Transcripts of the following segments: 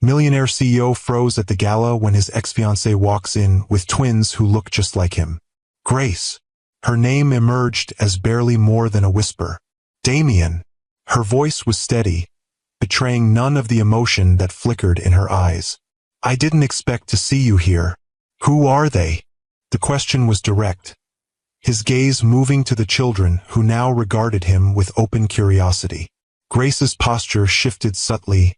Millionaire CEO froze at the gala when his ex-fiancée walks in with twins who look just like him. Grace. Her name emerged as barely more than a whisper. Damien. Her voice was steady, betraying none of the emotion that flickered in her eyes. I didn't expect to see you here. Who are they? The question was direct, his gaze moving to the children who now regarded him with open curiosity. Grace's posture shifted subtly,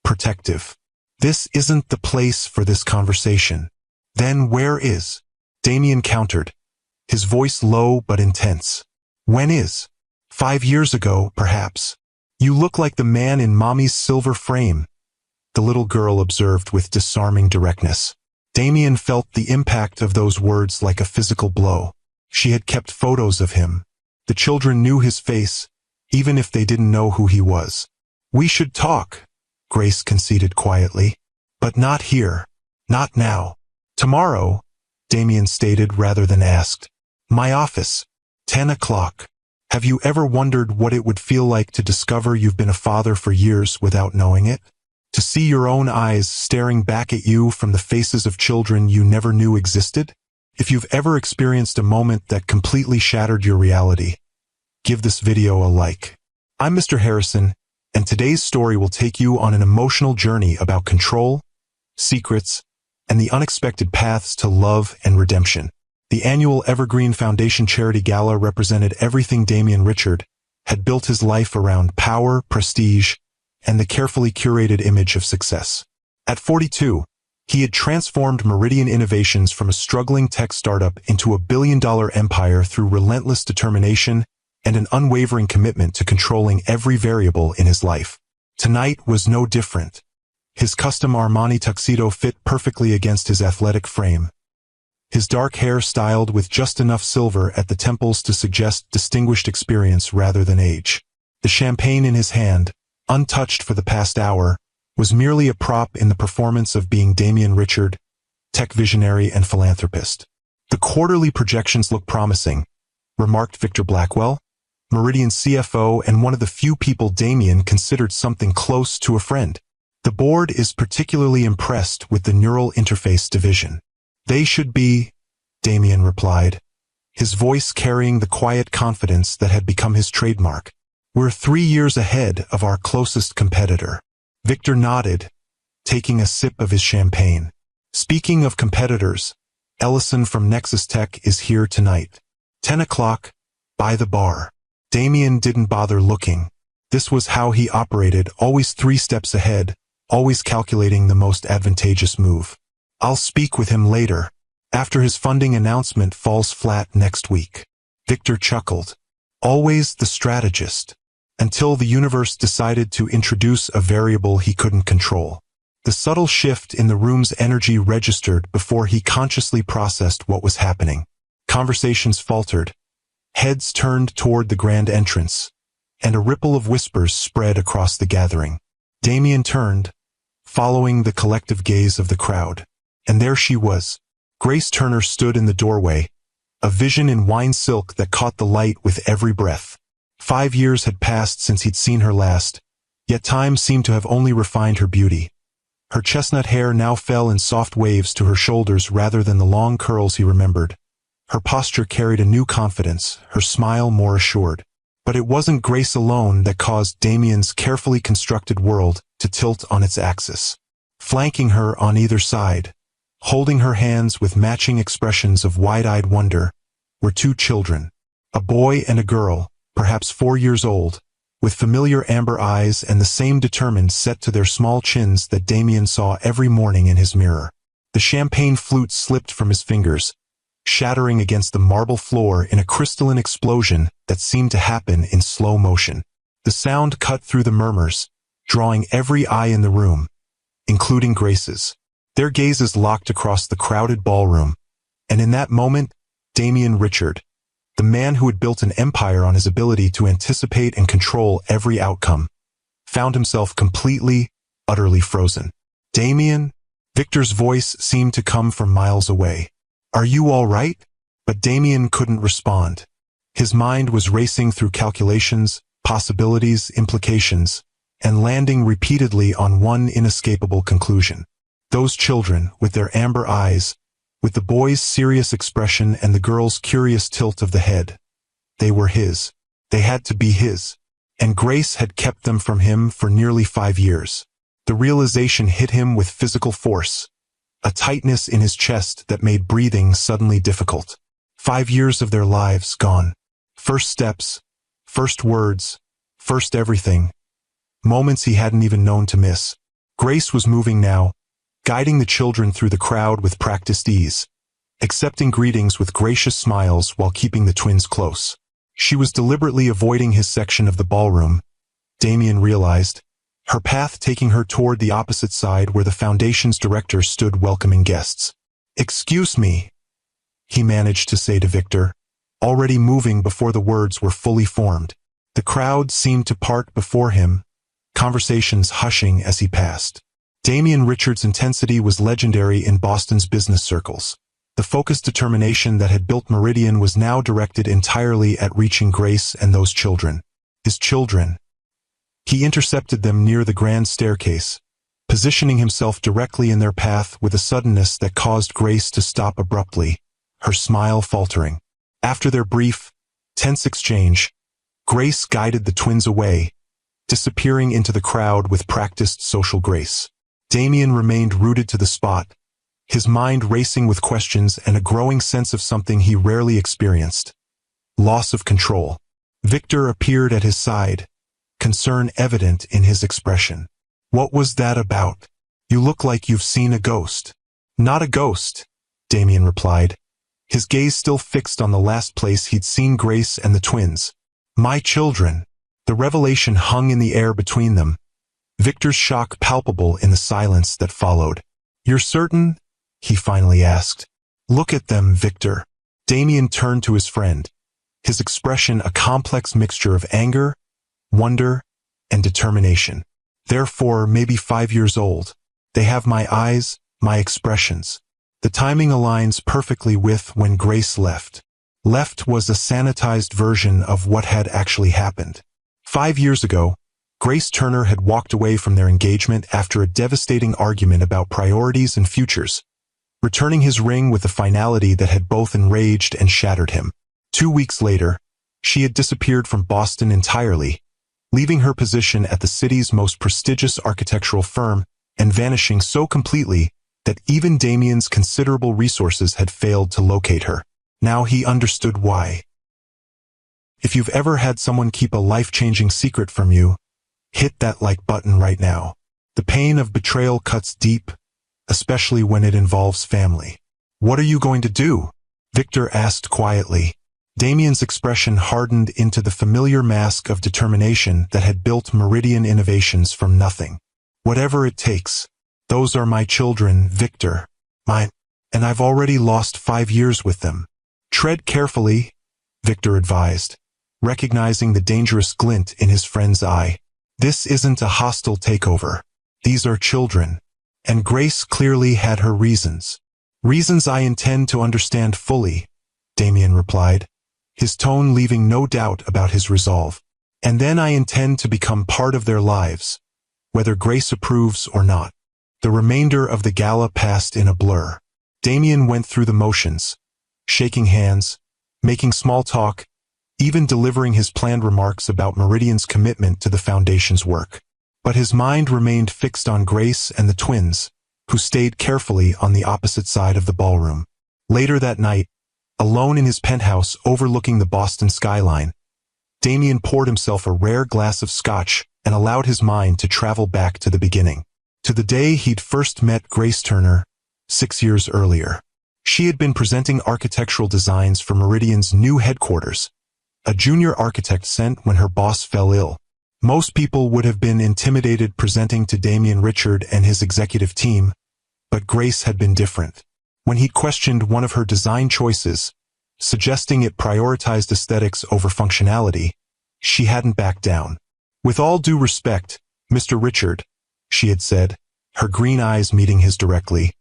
protective. This isn't the place for this conversation. Then where is? Damien countered, his voice low but intense. When is? 5 years ago, perhaps. You look like the man in Mommy's silver frame, the little girl observed with disarming directness. Damien felt the impact of those words like a physical blow. She had kept photos of him. The children knew his face, even if they didn't know who he was. We should talk, Grace conceded quietly. But not here. Not now. Tomorrow, Damien stated rather than asked. My office. 10 o'clock. Have you ever wondered what it would feel like to discover you've been a father for years without knowing it? To see your own eyes staring back at you from the faces of children you never knew existed? If you've ever experienced a moment that completely shattered your reality, give this video a like. I'm Mr. Harrison, and today's story will take you on an emotional journey about control, secrets, and the unexpected paths to love and redemption. The annual Evergreen Foundation Charity Gala represented everything Damien Richard had built his life around: power, prestige, and the carefully curated image of success. At 42, he had transformed Meridian Innovations from a struggling tech startup into a billion-dollar empire through relentless determination and an unwavering commitment to controlling every variable in his life. Tonight was no different. His custom Armani tuxedo fit perfectly against his athletic frame, his dark hair styled with just enough silver at the temples to suggest distinguished experience rather than age. The champagne in his hand, untouched for the past hour, was merely a prop in the performance of being Damien Richard, tech visionary and philanthropist. The quarterly projections look promising, remarked Victor Blackwell, Meridian's CFO and one of the few people Damien considered something close to a friend. The board is particularly impressed with the neural interface division. They should be, Damien replied, his voice carrying the quiet confidence that had become his trademark. We're 3 years ahead of our closest competitor. Victor nodded, taking a sip of his champagne. Speaking of competitors, Ellison from Nexus Tech is here tonight. 10 o'clock, by the bar. Damien didn't bother looking. This was how he operated, always 3 steps ahead, always calculating the most advantageous move. I'll speak with him later, after his funding announcement falls flat next week. Victor chuckled. Always the strategist. Until the universe decided to introduce a variable he couldn't control. The subtle shift in the room's energy registered before he consciously processed what was happening. Conversations faltered. Heads turned toward the grand entrance, and a ripple of whispers spread across the gathering. Damien turned, following the collective gaze of the crowd. And there she was. Grace Turner stood in the doorway, a vision in wine silk that caught the light with every breath. 5 years had passed since he'd seen her last, yet time seemed to have only refined her beauty. Her chestnut hair now fell in soft waves to her shoulders rather than the long curls he remembered. Her posture carried a new confidence, her smile more assured. But it wasn't Grace alone that caused Damien's carefully constructed world to tilt on its axis. Flanking her on either side, holding her hands with matching expressions of wide-eyed wonder, were 2 children, a boy and a girl, perhaps 4 years old, with familiar amber eyes and the same determined set to their small chins that Damien saw every morning in his mirror. The champagne flute slipped from his fingers, shattering against the marble floor in a crystalline explosion that seemed to happen in slow motion. The sound cut through the murmurs, drawing every eye in the room, including Grace's. Their gazes locked across the crowded ballroom, and in that moment, Damien Richard, the man who had built an empire on his ability to anticipate and control every outcome, found himself completely, utterly frozen. Damien? Victor's voice seemed to come from miles away. Are you all right? But Damien couldn't respond. His mind was racing through calculations, possibilities, implications, and landing repeatedly on one inescapable conclusion. Those children, with their amber eyes, with the boy's serious expression and the girl's curious tilt of the head, they were his. They had to be his. And Grace had kept them from him for nearly 5 years. The realization hit him with physical force, a tightness in his chest that made breathing suddenly difficult. 5 years of their lives gone. First steps, first words, first everything. Moments he hadn't even known to miss. Grace was moving now, guiding the children through the crowd with practiced ease, accepting greetings with gracious smiles while keeping the twins close. She was deliberately avoiding his section of the ballroom, Damien realized, her path taking her toward the opposite side where the foundation's director stood welcoming guests. "Excuse me," he managed to say to Victor, already moving before the words were fully formed. The crowd seemed to part before him, conversations hushing as he passed. Damien Richards' intensity was legendary in Boston's business circles. The focused determination that had built Meridian was now directed entirely at reaching Grace and those children. His children. He intercepted them near the grand staircase, positioning himself directly in their path with a suddenness that caused Grace to stop abruptly, her smile faltering. After their brief, tense exchange, Grace guided the twins away, disappearing into the crowd with practiced social grace. Damien remained rooted to the spot, his mind racing with questions and a growing sense of something he rarely experienced: loss of control. Victor appeared at his side, concern evident in his expression. "What was that about? You look like you've seen a ghost." "Not a ghost," Damien replied, his gaze still fixed on the last place he'd seen Grace and the twins. "My children." The revelation hung in the air between them, Victor's shock palpable in the silence that followed. "You're certain?" he finally asked. "Look at them, Victor." Damien turned to his friend, his expression a complex mixture of anger, wonder, and determination. "They're 4, maybe 5 years old. They have my eyes, my expressions." The timing aligns perfectly with when Grace left. Left was a sanitized version of what had actually happened. 5 years ago, Grace Turner had walked away from their engagement after a devastating argument about priorities and futures, returning his ring with a finality that had both enraged and shattered him. 2 weeks later, she had disappeared from Boston entirely, leaving her position at the city's most prestigious architectural firm and vanishing so completely that even Damien's considerable resources had failed to locate her. Now he understood why. If you've ever had someone keep a life-changing secret from you, hit that like button right now. The pain of betrayal cuts deep, especially when it involves family. "What are you going to do?" Victor asked quietly. Damien's expression hardened into the familiar mask of determination that had built Meridian Innovations from nothing. "Whatever it takes. Those are my children, Victor. Mine. And I've already lost 5 years with them." "Tread carefully," Victor advised, recognizing the dangerous glint in his friend's eye. "This isn't a hostile takeover. These are children." And Grace clearly had her reasons. "Reasons I intend to understand fully," Damien replied, his tone leaving no doubt about his resolve. "And then I intend to become part of their lives, whether Grace approves or not." The remainder of the gala passed in a blur. Damien went through the motions, shaking hands, making small talk, even delivering his planned remarks about Meridian's commitment to the foundation's work. But his mind remained fixed on Grace and the twins, who stayed carefully on the opposite side of the ballroom. Later that night, alone in his penthouse overlooking the Boston skyline, Damien poured himself a rare glass of scotch and allowed his mind to travel back to the beginning, to the day he'd first met Grace Turner, 6 years earlier. She had been presenting architectural designs for Meridian's new headquarters, a junior architect sent when her boss fell ill. Most people would have been intimidated presenting to Damien Richard and his executive team, but Grace had been different. When he'd questioned one of her design choices, suggesting it prioritized aesthetics over functionality, she hadn't backed down. "With all due respect, Mr. Richard," she had said, her green eyes meeting his directly,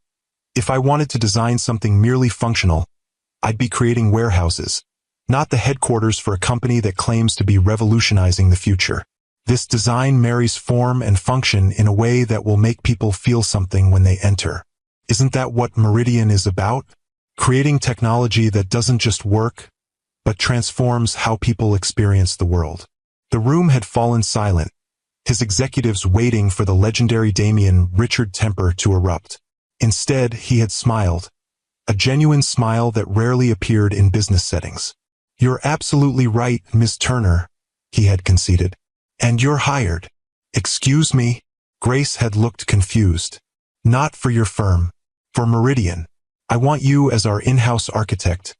"if I wanted to design something merely functional, I'd be creating warehouses, not the headquarters for a company that claims to be revolutionizing the future." This design marries form and function in a way that will make people feel something when they enter. Isn't that what Meridian is about? Creating technology that doesn't just work, but transforms how people experience the world. The room had fallen silent, his executives waiting for the legendary Damien Richard temper to erupt. Instead, he had smiled, a genuine smile that rarely appeared in business settings. "You're absolutely right, Ms. Turner," he had conceded. "And you're hired." "Excuse me?" Grace had looked confused. "Not for your firm. For Meridian. I want you as our in-house architect,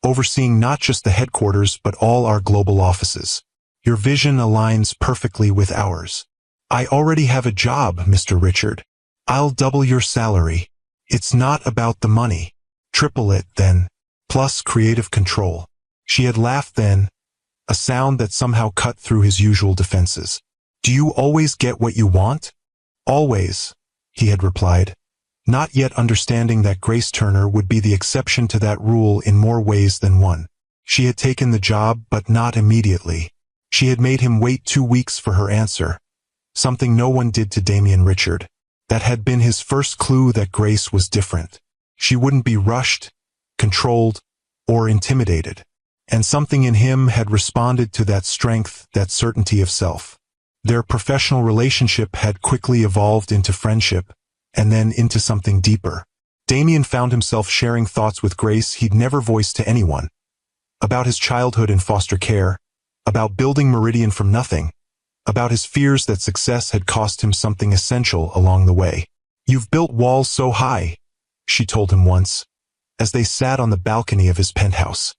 overseeing not just the headquarters but all our global offices. Your vision aligns perfectly with ours." "I already have a job, Mr. Richard. I'll double your salary." "It's not about the money." "Triple it, then. Plus creative control." She had laughed then, a sound that somehow cut through his usual defenses. "Do you always get what you want?" "Always," he had replied, not yet understanding that Grace Turner would be the exception to that rule in more ways than one. She had taken the job, but not immediately. She had made him wait 2 weeks for her answer, something no one did to Damien Richard. That had been his first clue that Grace was different. She wouldn't be rushed, controlled, or intimidated. And something in him had responded to that strength, that certainty of self. Their professional relationship had quickly evolved into friendship, and then into something deeper. Damien found himself sharing thoughts with Grace he'd never voiced to anyone. About his childhood in foster care, about building Meridian from nothing, about his fears that success had cost him something essential along the way. "You've built walls so high," she told him once, as they sat on the balcony of his penthouse.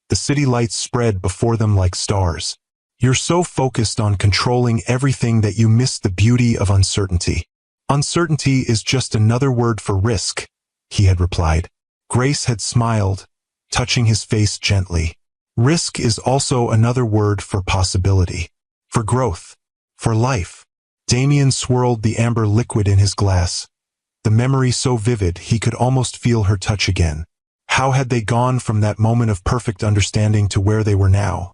The city lights spread before them like stars. "You're so focused on controlling everything that you miss the beauty of uncertainty." "Uncertainty is just another word for risk," he had replied. Grace had smiled, touching his face gently. "Risk is also another word for possibility, for growth, for life." Damien swirled the amber liquid in his glass, the memory so vivid he could almost feel her touch again. How had they gone from that moment of perfect understanding to where they were now?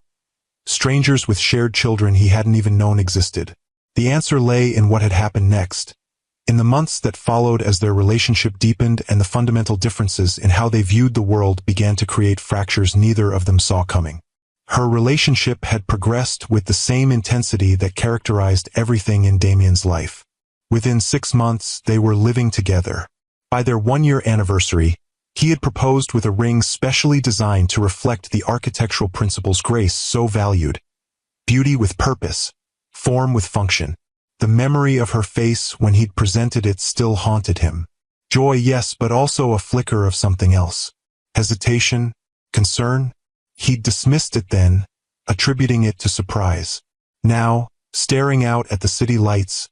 Strangers with shared children he hadn't even known existed. The answer lay in what had happened next, in the months that followed as their relationship deepened and the fundamental differences in how they viewed the world began to create fractures neither of them saw coming. Her relationship had progressed with the same intensity that characterized everything in Damien's life. Within 6 months, they were living together. By their 1-year anniversary, he had proposed with a ring specially designed to reflect the architectural principles Grace so valued: beauty with purpose, form with function. The memory of her face when he'd presented it still haunted him. Joy, yes, but also a flicker of something else. Hesitation, concern. He'd dismissed it then, attributing it to surprise. Now, staring out at the city lights,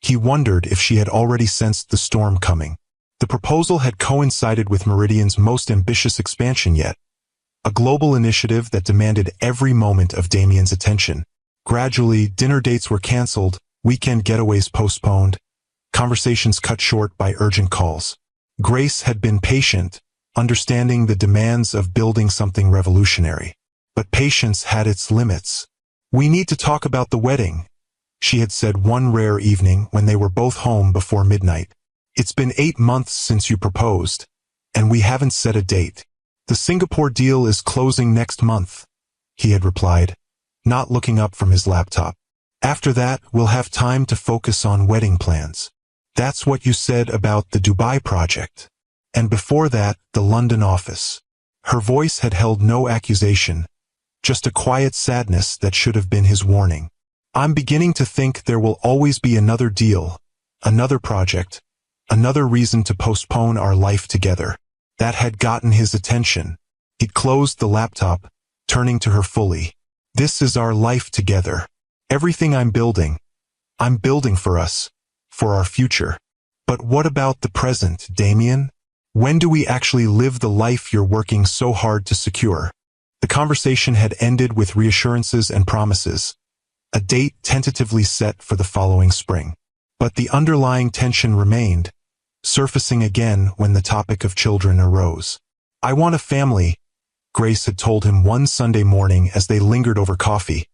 he wondered if she had already sensed the storm coming. The proposal had coincided with Meridian's most ambitious expansion yet, a global initiative that demanded every moment of Damien's attention. Gradually, dinner dates were canceled, weekend getaways postponed, conversations cut short by urgent calls. Grace had been patient, understanding the demands of building something revolutionary. But patience had its limits. "We need to talk about the wedding," she had said one rare evening when they were both home before midnight. "It's been 8 months since you proposed, and we haven't set a date." "The Singapore deal is closing next month," he had replied, not looking up from his laptop. "After that, we'll have time to focus on wedding plans." "That's what you said about the Dubai project. And before that, the London office." Her voice had held no accusation, just a quiet sadness that should have been his warning. "I'm beginning to think there will always be another deal, another project, another reason to postpone our life together." That had gotten his attention. He'd closed the laptop, turning to her fully. "This is our life together. Everything I'm building for us, for our future." "But what about the present, Damien? When do we actually live the life you're working so hard to secure?" The conversation had ended with reassurances and promises, a date tentatively set for the following spring. But the underlying tension remained, surfacing again when the topic of children arose. "I want a family," Grace had told him one Sunday morning as they lingered over coffee.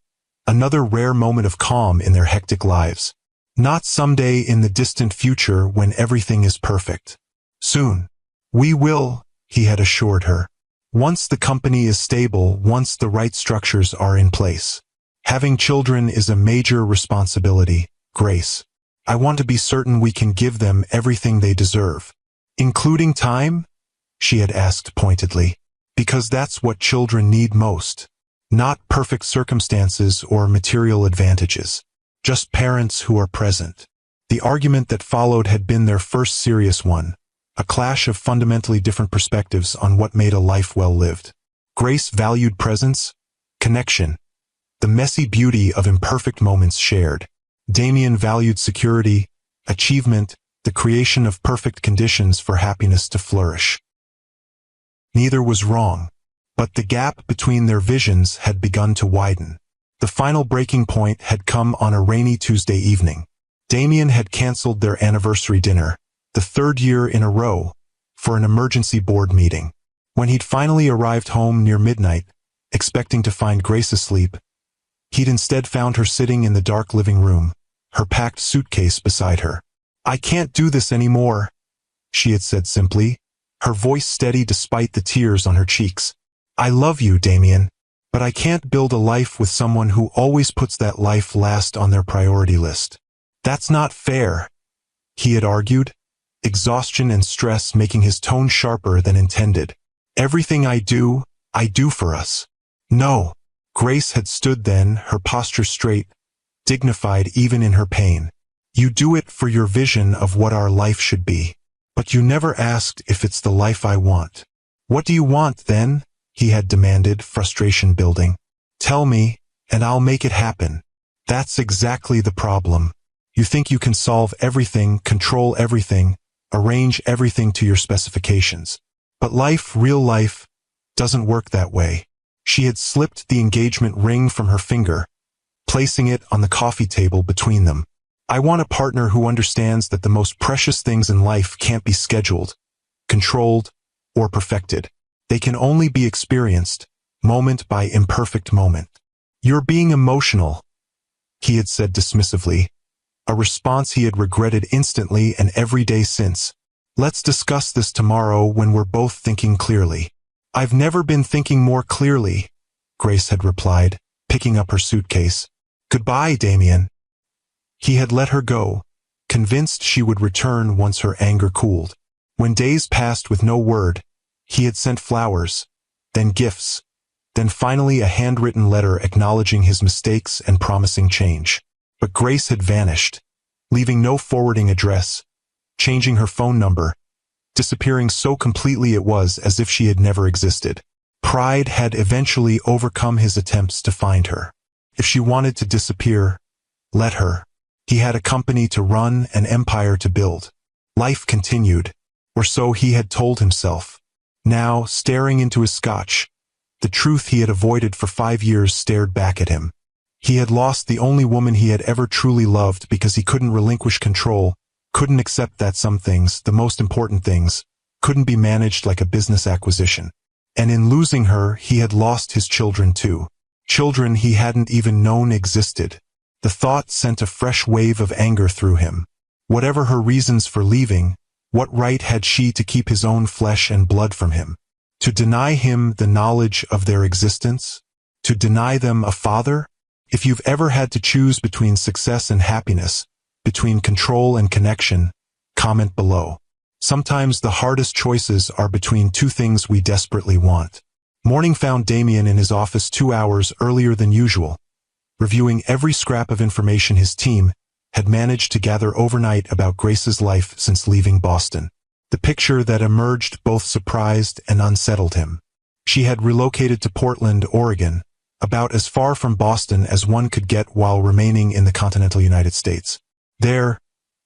Another rare moment of calm in their hectic lives. Not someday in the distant future when everything is perfect. Soon. We will, he had assured her. Once the company is stable, once the right structures are in place. Having children is a major responsibility, Grace. I want to be certain we can give them everything they deserve. Including time? She had asked pointedly. Because that's what children need most. Not perfect circumstances or material advantages. Just parents who are present. The argument that followed had been their first serious one. A clash of fundamentally different perspectives on what made a life well lived. Grace valued presence, connection, the messy beauty of imperfect moments shared. Damien valued security, achievement, the creation of perfect conditions for happiness to flourish. Neither was wrong, but the gap between their visions had begun to widen. The final breaking point had come on a rainy Tuesday evening. Damien had canceled their anniversary dinner, the third year in a row, for an emergency board meeting. When he'd finally arrived home near midnight, expecting to find Grace asleep, he'd instead found her sitting in the dark living room, her packed suitcase beside her. "I can't do this anymore," she had said simply, her voice steady despite the tears on her cheeks. "I love you, Damien, but I can't build a life with someone who always puts that life last on their priority list. That's not fair," he had argued, exhaustion and stress making his tone sharper than intended. "Everything I do for us." "No." Grace had stood then, her posture straight, dignified even in her pain. "You do it for your vision of what our life should be. But you never asked if it's the life I want." "What do you want, then?" he had demanded, frustration building. "Tell me, and I'll make it happen." "That's exactly the problem. You think you can solve everything, control everything, arrange everything to your specifications. But life, real life, doesn't work that way." She had slipped the engagement ring from her finger, placing it on the coffee table between them. "I want a partner who understands that the most precious things in life can't be scheduled, controlled, or perfected. They can only be experienced, moment by imperfect moment." "You're being emotional," he had said dismissively, a response he had regretted instantly and every day since. "Let's discuss this tomorrow when we're both thinking clearly." "I've never been thinking more clearly," Grace had replied, picking up her suitcase. "Goodbye, Damien." He had let her go, convinced she would return once her anger cooled. When days passed with no word, he had sent flowers, then gifts, then finally a handwritten letter acknowledging his mistakes and promising change. But Grace had vanished, leaving no forwarding address, changing her phone number, disappearing so completely it was as if she had never existed. Pride had eventually overcome his attempts to find her. If she wanted to disappear, let her. He had a company to run, an empire to build. Life continued, or so he had told himself. Now, staring into his scotch, the truth he had avoided for 5 years stared back at him. He had lost the only woman he had ever truly loved because he couldn't relinquish control, couldn't accept that some things, the most important things, couldn't be managed like a business acquisition. And in losing her, he had lost his children too. Children he hadn't even known existed. The thought sent a fresh wave of anger through him. Whatever her reasons for leaving, what right had she to keep his own flesh and blood from him? To deny him the knowledge of their existence? To deny them a father? If you've ever had to choose between success and happiness, between control and connection, comment below. Sometimes the hardest choices are between two things we desperately want. Morning found Damien in his office 2 hours earlier than usual, reviewing every scrap of information his team had managed to gather overnight about Grace's life since leaving Boston. The picture that emerged both surprised and unsettled him. She had relocated to Portland, Oregon, about as far from Boston as one could get while remaining in the continental United States. There,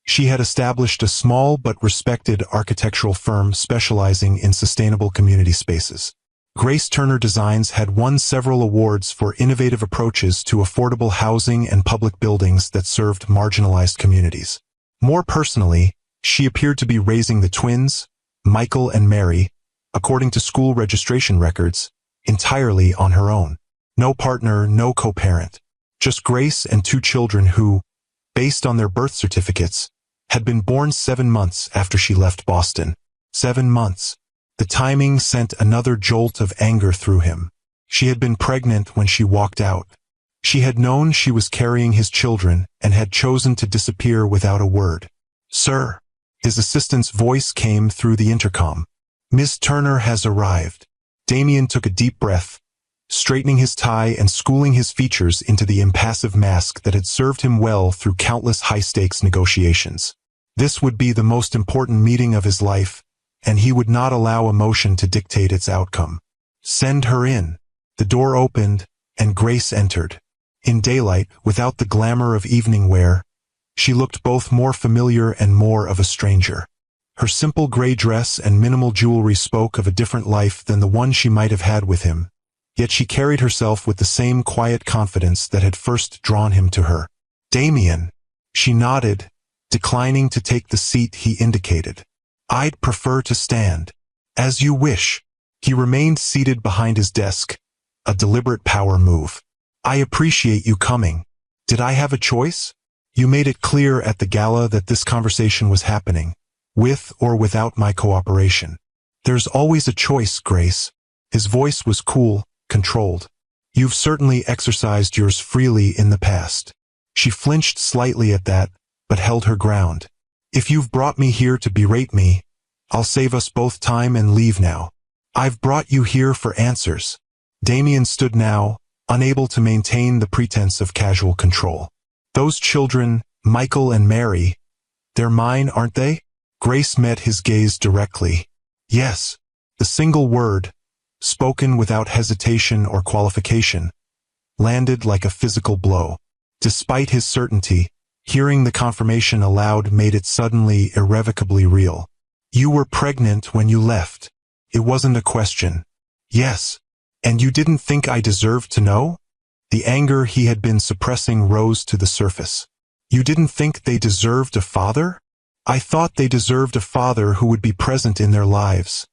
she had established a small but respected architectural firm specializing in sustainable community spaces. Grace Turner Designs had won several awards for innovative approaches to affordable housing and public buildings that served marginalized communities. More personally, she appeared to be raising the twins, Michael and Mary, according to school registration records, entirely on her own. No partner, no co-parent. Just Grace and 2 children who, based on their birth certificates, had been born 7 months after she left Boston. 7 months. The timing sent another jolt of anger through him. She had been pregnant when she walked out. She had known she was carrying his children and had chosen to disappear without a word. "Sir," his assistant's voice came through the intercom. "Miss Turner has arrived." Damien took a deep breath, straightening his tie and schooling his features into the impassive mask that had served him well through countless high-stakes negotiations. This would be the most important meeting of his life, and he would not allow emotion to dictate its outcome. "Send her in." The door opened, and Grace entered. In daylight, without the glamour of evening wear, she looked both more familiar and more of a stranger. Her simple gray dress and minimal jewelry spoke of a different life than the one she might have had with him, yet she carried herself with the same quiet confidence that had first drawn him to her. "Damien." She nodded, declining to take the seat he indicated. "I'd prefer to stand." "As you wish." He remained seated behind his desk, a deliberate power move. "I appreciate you coming. Did I have a choice? You made it clear at the gala that this conversation was happening, with or without my cooperation." "There's always a choice, Grace." His voice was cool, controlled. "You've certainly exercised yours freely in the past." She flinched slightly at that, but held her ground. "If you've brought me here to berate me, I'll save us both time and leave now. I've brought you here for answers." Damien stood now, unable to maintain the pretense of casual control. "Those children, Michael and Mary, they're mine, aren't they?" Grace met his gaze directly. "Yes." The single word, spoken without hesitation or qualification, landed like a physical blow. Despite his certainty, hearing the confirmation aloud made it suddenly irrevocably real. "You were pregnant when you left. It wasn't a question." "Yes. And you didn't think I deserved to know?" The anger he had been suppressing rose to the surface. "You didn't think they deserved a father?" "I thought they deserved a father who would be present in their lives,"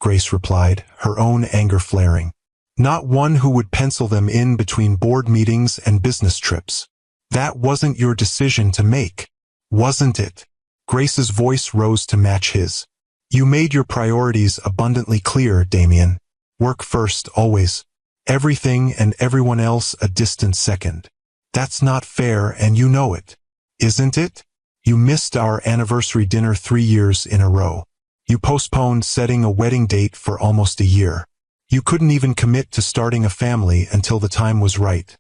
Grace replied, her own anger flaring. "Not one who would pencil them in between board meetings and business trips. That wasn't your decision to make, wasn't it?" Grace's voice rose to match his. "You made your priorities abundantly clear, Damien. Work first, always. Everything and everyone else a distant second. That's not fair, and you know it. Isn't it? You missed our anniversary dinner 3 years in a row. You postponed setting a wedding date for almost a year. You couldn't even commit to starting a family until the time was right.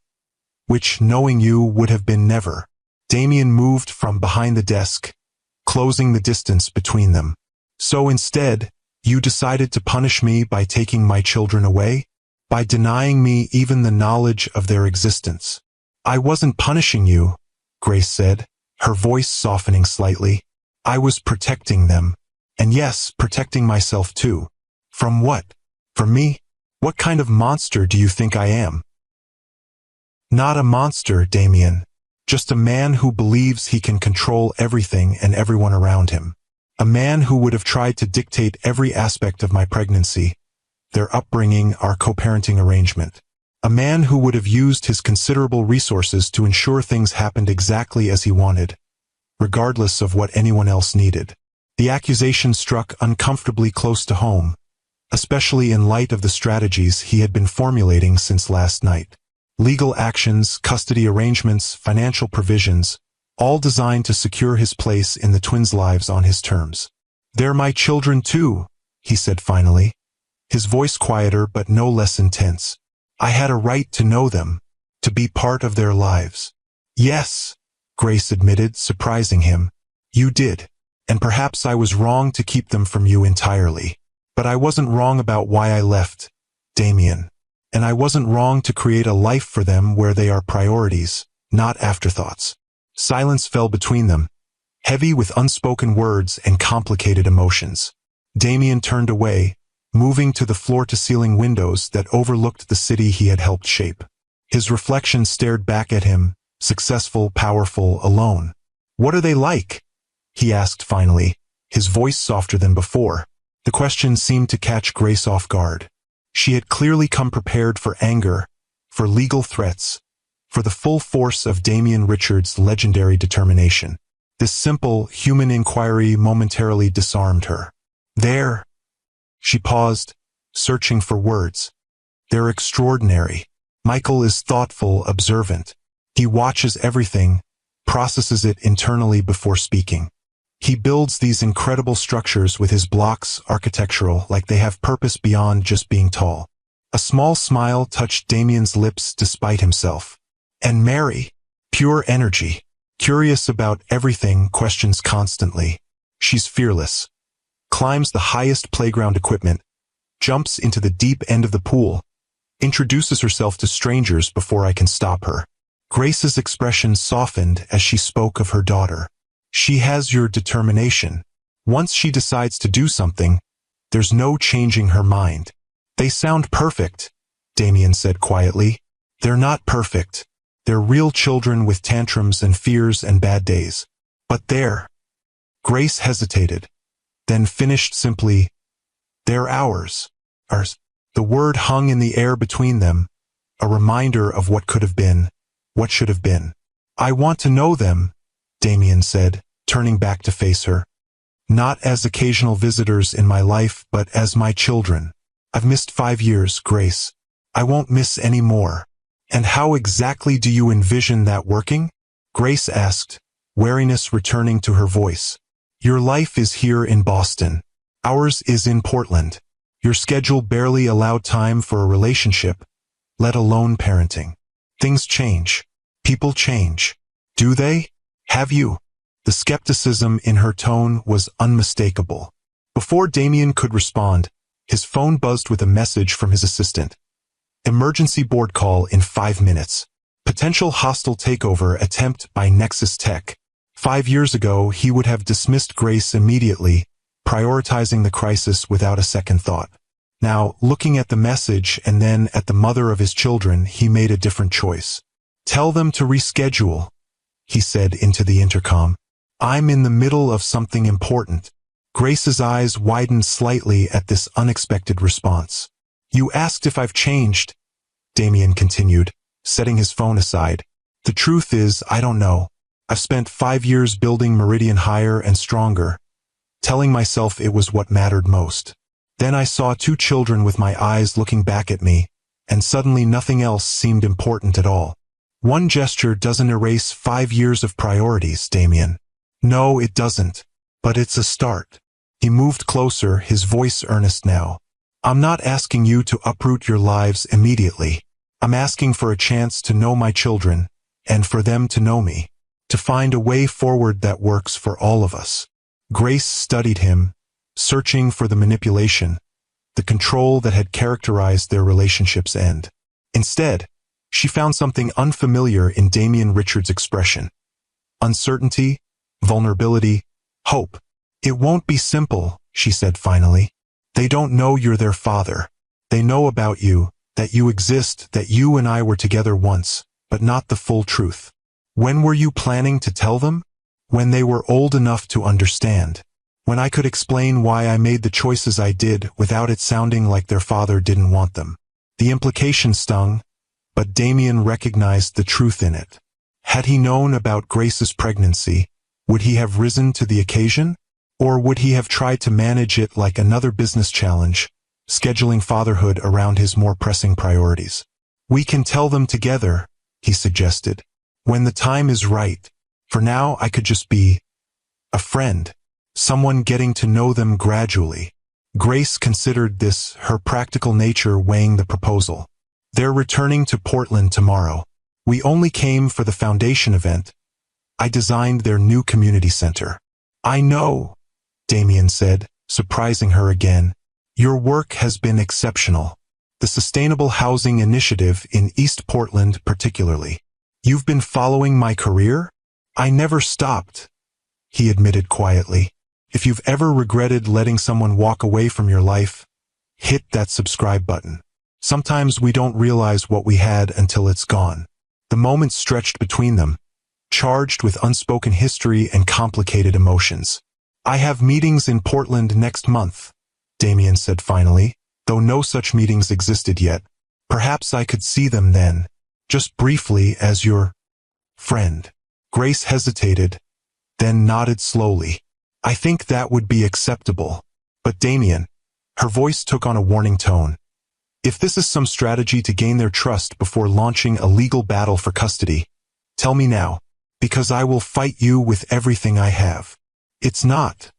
Which, knowing you, would have been never." Damien moved from behind the desk, closing the distance between them. "So instead, you decided to punish me by taking my children away? By denying me even the knowledge of their existence?" "I wasn't punishing you," Grace said, her voice softening slightly. "I was protecting them. And yes, protecting myself too." "From what?" "From me? What kind of monster do you think I am?" "Not a monster, Damien. Just a man who believes he can control everything and everyone around him. A man who would have tried to dictate every aspect of my pregnancy, their upbringing, our co-parenting arrangement. A man who would have used his considerable resources to ensure things happened exactly as he wanted, regardless of what anyone else needed." The accusation struck uncomfortably close to home, especially in light of the strategies he had been formulating since last night. Legal actions, custody arrangements, financial provisions, all designed to secure his place in the twins' lives on his terms. "They're my children too," he said finally, his voice quieter but no less intense. "I had a right to know them, to be part of their lives." "Yes," Grace admitted, surprising him. "You did. And perhaps I was wrong to keep them from you entirely. But I wasn't wrong about why I left, Damien. And I wasn't wrong to create a life for them where they are priorities, not afterthoughts." Silence fell between them, heavy with unspoken words and complicated emotions. Damien turned away, moving to the floor-to-ceiling windows that overlooked the city he had helped shape. His reflection stared back at him, successful, powerful, alone. "What are they like?" he asked finally, his voice softer than before. The question seemed to catch Grace off guard. She had clearly come prepared for anger, for legal threats, for the full force of Damien Richards' legendary determination. This simple, human inquiry momentarily disarmed her. There, she paused, searching for words. They're extraordinary. Michael is thoughtful, observant. He watches everything, processes it internally before speaking. He builds these incredible structures with his blocks, architectural, like they have purpose beyond just being tall. A small smile touched Damien's lips despite himself. And Mary, pure energy, curious about everything, questions constantly. She's fearless. Climbs the highest playground equipment, jumps into the deep end of the pool, introduces herself to strangers before I can stop her. Grace's expression softened as she spoke of her daughter. She has your determination. Once she decides to do something, there's no changing her mind. They sound perfect, Damien said quietly. They're not perfect. They're real children with tantrums and fears and bad days. But they're... Grace hesitated, then finished simply, they're ours. Ours. The word hung in the air between them, a reminder of what could have been, what should have been. I want to know them, Damien said, turning back to face her. Not as occasional visitors in my life, but as my children. I've missed 5 years, Grace. I won't miss any more. And how exactly do you envision that working? Grace asked, wariness returning to her voice. Your life is here in Boston. Ours is in Portland. Your schedule barely allowed time for a relationship, let alone parenting. Things change. People change. Do they? Have you? The skepticism in her tone was unmistakable. Before Damien could respond, his phone buzzed with a message from his assistant. Emergency board call in 5 minutes. Potential hostile takeover attempt by Nexus Tech. 5 years ago, he would have dismissed Grace immediately, prioritizing the crisis without a second thought. Now, looking at the message and then at the mother of his children, he made a different choice. Tell them to reschedule, he said into the intercom. I'm in the middle of something important. Grace's eyes widened slightly at this unexpected response. You asked if I've changed, Damien continued, setting his phone aside. The truth is, I don't know. I've spent 5 years building Meridian higher and stronger, telling myself it was what mattered most. Then I saw 2 children with my eyes looking back at me, and suddenly nothing else seemed important at all. One gesture doesn't erase 5 years of priorities, Damien. No, it doesn't. But it's a start. He moved closer, his voice earnest now. I'm not asking you to uproot your lives immediately. I'm asking for a chance to know my children, and for them to know me. To find a way forward that works for all of us. Grace studied him, searching for the manipulation, the control that had characterized their relationship's end. Instead, she found something unfamiliar in Damien Richards' expression. Uncertainty, vulnerability, hope. It won't be simple, she said finally. They don't know you're their father. They know about you, that you exist, that you and I were together once, but not the full truth. When were you planning to tell them? When they were old enough to understand. When I could explain why I made the choices I did without it sounding like their father didn't want them. The implication stung, but Damien recognized the truth in it. Had he known about Grace's pregnancy, would he have risen to the occasion? Or would he have tried to manage it like another business challenge, scheduling fatherhood around his more pressing priorities? We can tell them together, he suggested, when the time is right. For now, I could just be a friend, someone getting to know them gradually. Grace considered this, her practical nature weighing the proposal. They're returning to Portland tomorrow. We only came for the foundation event. I designed their new community center. I know, Damien said, surprising her again. Your work has been exceptional. The Sustainable Housing Initiative in East Portland particularly. You've been following my career? I never stopped, he admitted quietly. If you've ever regretted letting someone walk away from your life, hit that subscribe button. Sometimes we don't realize what we had until it's gone. The moments stretched between them, charged with unspoken history and complicated emotions. I have meetings in Portland next month, Damien said finally, though no such meetings existed yet. Perhaps I could see them then. Just briefly as your friend. Grace hesitated, then nodded slowly. I think that would be acceptable. But Damien, her voice took on a warning tone. If this is some strategy to gain their trust before launching a legal battle for custody, tell me now, because I will fight you with everything I have. It's not,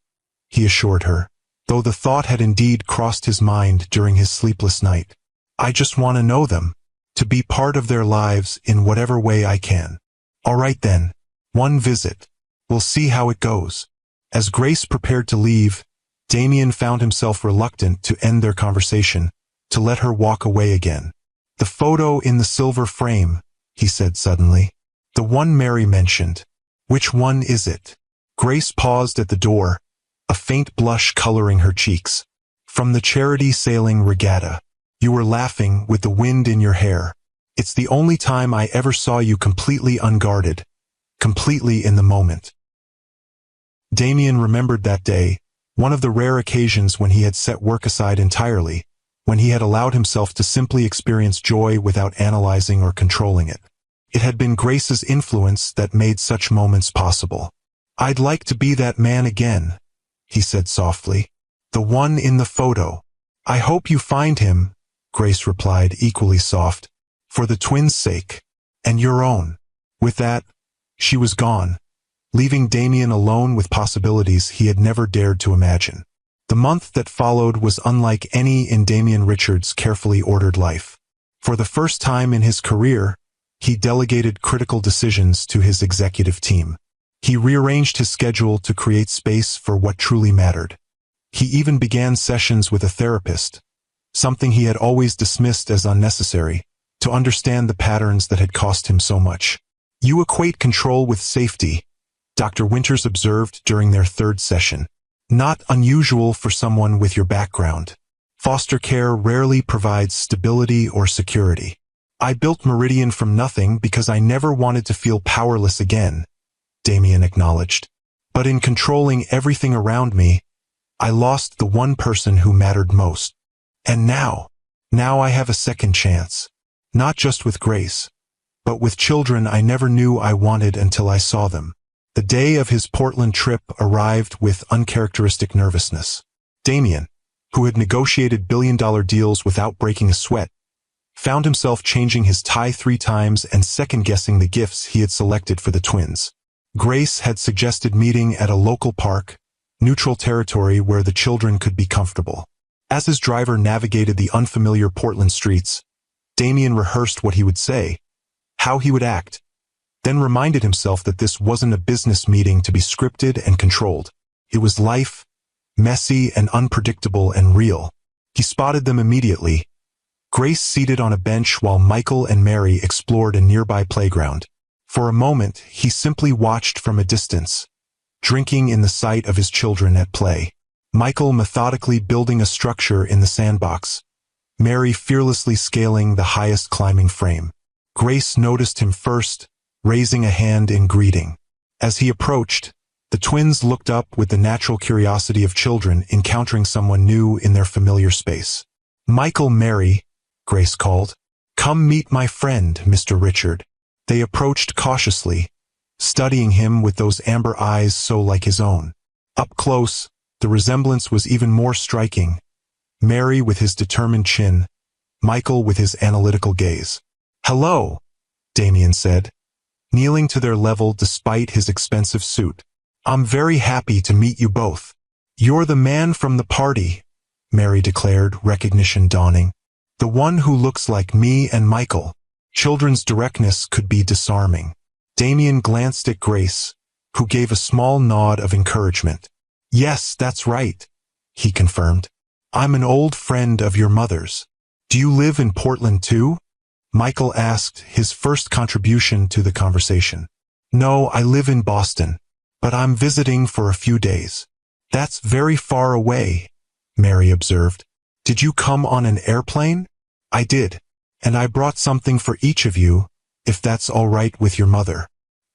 he assured her, though the thought had indeed crossed his mind during his sleepless night. I just want to know them, to be part of their lives in whatever way I can. All right then, one visit. We'll see how it goes. As Grace prepared to leave, Damien found himself reluctant to end their conversation, to let her walk away again. The photo in the silver frame, he said suddenly. The one Mary mentioned. Which one is it? Grace paused at the door, a faint blush coloring her cheeks. From the charity sailing regatta. You were laughing with the wind in your hair. It's the only time I ever saw you completely unguarded, completely in the moment. Damien remembered that day, one of the rare occasions when he had set work aside entirely, when he had allowed himself to simply experience joy without analyzing or controlling it. It had been Grace's influence that made such moments possible. I'd like to be that man again, he said softly. The one in the photo. I hope you find him, Grace replied, equally soft, for the twins' sake, and your own. With that, she was gone, leaving Damien alone with possibilities he had never dared to imagine. The month that followed was unlike any in Damien Richards' carefully ordered life. For the first time in his career, he delegated critical decisions to his executive team. He rearranged his schedule to create space for what truly mattered. He even began sessions with a therapist, something he had always dismissed as unnecessary, to understand the patterns that had cost him so much. You equate control with safety, Dr. Winters observed during their third session. Not unusual for someone with your background. Foster care rarely provides stability or security. I built Meridian from nothing because I never wanted to feel powerless again, Damien acknowledged. But in controlling everything around me, I lost the one person who mattered most. And now I have a second chance. Not just with Grace, but with children I never knew I wanted until I saw them. The day of his Portland trip arrived with uncharacteristic nervousness. Damien, who had negotiated billion-dollar deals without breaking a sweat, found himself changing his tie 3 times and second-guessing the gifts he had selected for the twins. Grace had suggested meeting at a local park, neutral territory where the children could be comfortable. As his driver navigated the unfamiliar Portland streets, Damien rehearsed what he would say, how he would act, then reminded himself that this wasn't a business meeting to be scripted and controlled. It was life, messy and unpredictable and real. He spotted them immediately. Grace seated on a bench while Michael and Mary explored a nearby playground. For a moment, he simply watched from a distance, drinking in the sight of his children at play. Michael methodically building a structure in the sandbox, Mary fearlessly scaling the highest climbing frame. Grace noticed him first, raising a hand in greeting. As he approached, the twins looked up with the natural curiosity of children encountering someone new in their familiar space. Michael, Mary, Grace called. Come meet my friend, Mr. Richard. They approached cautiously, studying him with those amber eyes so like his own. Up close, the resemblance was even more striking. Mary with his determined chin, Michael with his analytical gaze. Hello, Damien said, kneeling to their level despite his expensive suit. I'm very happy to meet you both. You're the man from the party, Mary declared, recognition dawning. The one who looks like me and Michael. Children's directness could be disarming. Damien glanced at Grace, who gave a small nod of encouragement. Yes, that's right, he confirmed. I'm an old friend of your mother's. Do you live in Portland too? Michael asked, his first contribution to the conversation. No, I live in Boston, but I'm visiting for a few days. That's very far away, Mary observed. Did you come on an airplane? I did, and I brought something for each of you, if that's all right with your mother.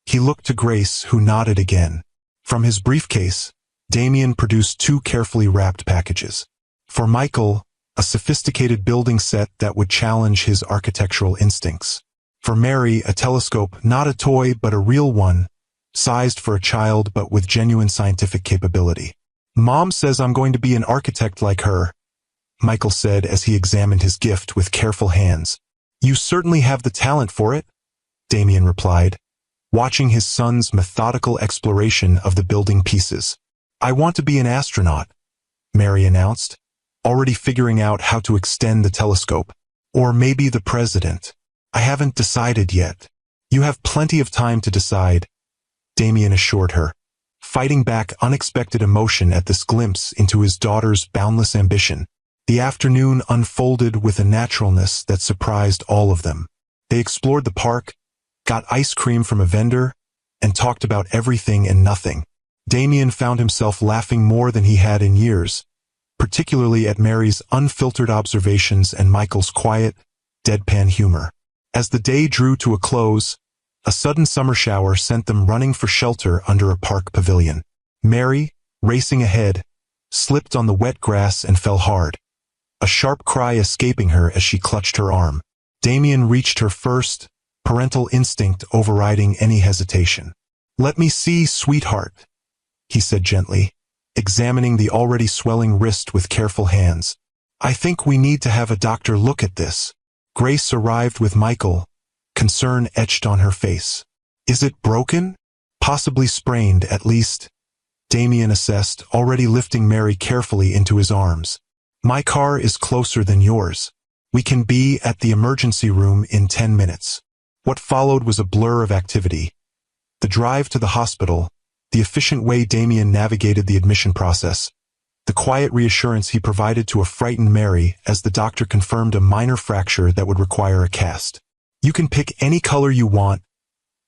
He looked to Grace, who nodded again. From his briefcase, Damien produced 2 carefully wrapped packages. For Michael, a sophisticated building set that would challenge his architectural instincts. For Mary, a telescope, not a toy but a real one, sized for a child but with genuine scientific capability. Mom says I'm going to be an architect like her, Michael said as he examined his gift with careful hands. You certainly have the talent for it, Damien replied, watching his son's methodical exploration of the building pieces. I want to be an astronaut, Mary announced, already figuring out how to extend the telescope. Or maybe the president. I haven't decided yet. You have plenty of time to decide, Damien assured her, fighting back unexpected emotion at this glimpse into his daughter's boundless ambition. The afternoon unfolded with a naturalness that surprised all of them. They explored the park, got ice cream from a vendor, and talked about everything and nothing. Damien found himself laughing more than he had in years, particularly at Mary's unfiltered observations and Michael's quiet, deadpan humor. As the day drew to a close, a sudden summer shower sent them running for shelter under a park pavilion. Mary, racing ahead, slipped on the wet grass and fell hard, a sharp cry escaping her as she clutched her arm. Damien reached her first, parental instinct overriding any hesitation. Let me see, sweetheart, he said gently, examining the already swelling wrist with careful hands. I think we need to have a doctor look at this. Grace arrived with Michael, concern etched on her face. Is it broken? Possibly sprained, at least, Damien assessed, already lifting Mary carefully into his arms. My car is closer than yours. We can be at the emergency room in 10 minutes. What followed was a blur of activity. The drive to the hospital, the efficient way Damien navigated the admission process, the quiet reassurance he provided to a frightened Mary as the doctor confirmed a minor fracture that would require a cast. You can pick any color you want,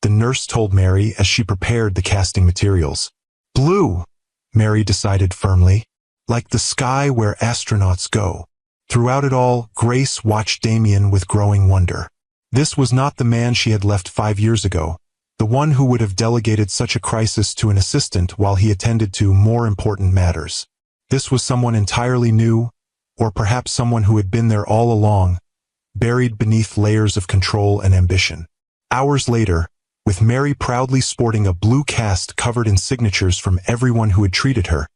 the nurse told Mary as she prepared the casting materials. Blue, Mary decided firmly, like the sky where astronauts go. Throughout it all, Grace watched Damien with growing wonder. This was not the man she had left 5 years ago, the one who would have delegated such a crisis to an assistant while he attended to more important matters. This was someone entirely new, or perhaps someone who had been there all along, buried beneath layers of control and ambition. Hours later, with Mary proudly sporting a blue cast covered in signatures from everyone who had treated her,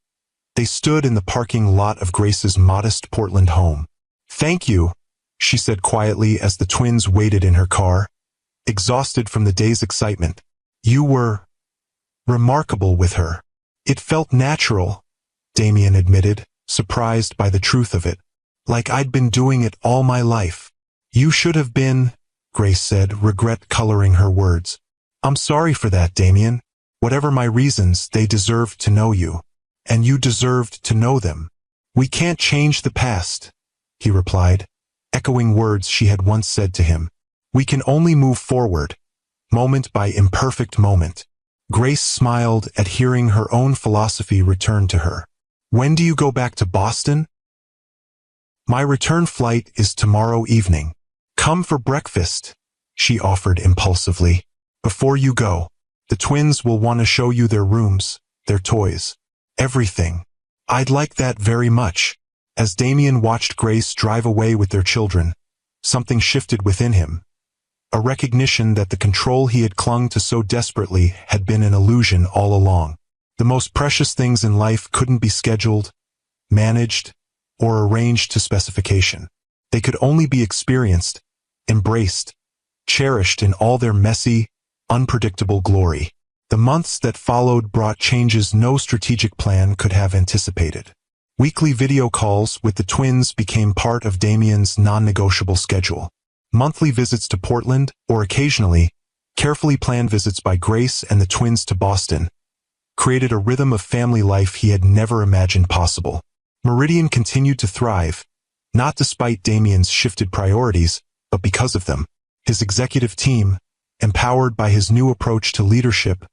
they stood in the parking lot of Grace's modest Portland home. Thank you, she said quietly as the twins waited in her car, exhausted from the day's excitement. You were remarkable with her. It felt natural, Damien admitted, surprised by the truth of it. Like I'd been doing it all my life. You should have been, Grace said, regret coloring her words. I'm sorry for that, Damien. Whatever my reasons, they deserved to know you. And you deserved to know them. We can't change the past, he replied, echoing words she had once said to him. We can only move forward, moment by imperfect moment. Grace smiled at hearing her own philosophy return to her. When do you go back to Boston? My return flight is tomorrow evening. Come for breakfast, she offered impulsively. Before you go, the twins will want to show you their rooms, their toys, everything. I'd like that very much. As Damien watched Grace drive away with their children, something shifted within him. A recognition that the control he had clung to so desperately had been an illusion all along. The most precious things in life couldn't be scheduled, managed, or arranged to specification. They could only be experienced, embraced, cherished in all their messy, unpredictable glory. The months that followed brought changes no strategic plan could have anticipated. Weekly video calls with the twins became part of Damien's non-negotiable schedule. Monthly visits to Portland, or occasionally, carefully planned visits by Grace and the twins to Boston, created a rhythm of family life he had never imagined possible. Meridian continued to thrive, not despite Damien's shifted priorities, but because of them. His executive team, empowered by his new approach to leadership,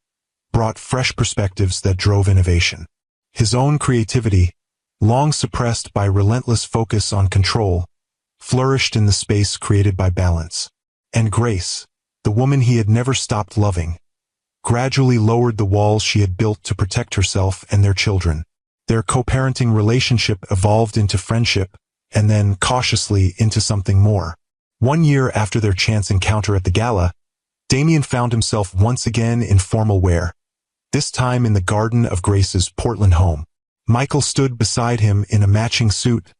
brought fresh perspectives that drove innovation. His own creativity, long suppressed by relentless focus on control, flourished in the space created by balance. And Grace, the woman he had never stopped loving, gradually lowered the walls she had built to protect herself and their children. Their co-parenting relationship evolved into friendship, and then, cautiously, into something more. 1 year after their chance encounter at the gala, Damien found himself once again in formal wear, this time in the garden of Grace's Portland home. Michael stood beside him in a matching suit,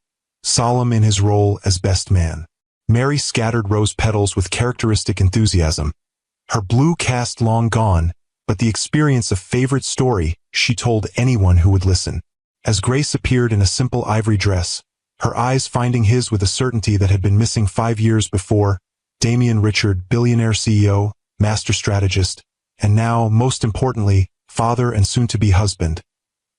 solemn in his role as best man. Mary scattered rose petals with characteristic enthusiasm, her blue cast long gone, but the experience a favorite story she told anyone who would listen. As Grace appeared in a simple ivory dress, her eyes finding his with a certainty that had been missing 5 years before, Damien Richard, billionaire CEO, master strategist, and now, most importantly, father and soon-to-be husband,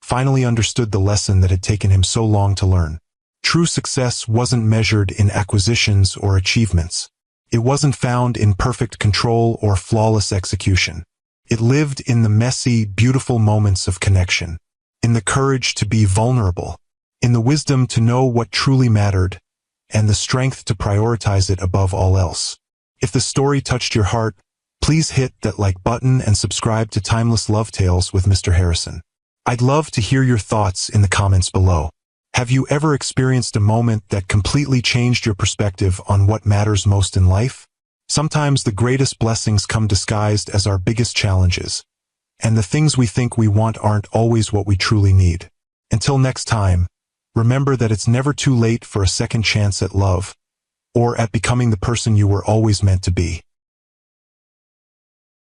finally understood the lesson that had taken him so long to learn. True success wasn't measured in acquisitions or achievements. It wasn't found in perfect control or flawless execution. It lived in the messy, beautiful moments of connection, in the courage to be vulnerable, in the wisdom to know what truly mattered, and the strength to prioritize it above all else. If the story touched your heart, please hit that like button and subscribe to Timeless Love Tales with Mr. Harrison. I'd love to hear your thoughts in the comments below. Have you ever experienced a moment that completely changed your perspective on what matters most in life? Sometimes the greatest blessings come disguised as our biggest challenges, and the things we think we want aren't always what we truly need. Until next time, remember that it's never too late for a second chance at love, or at becoming the person you were always meant to be.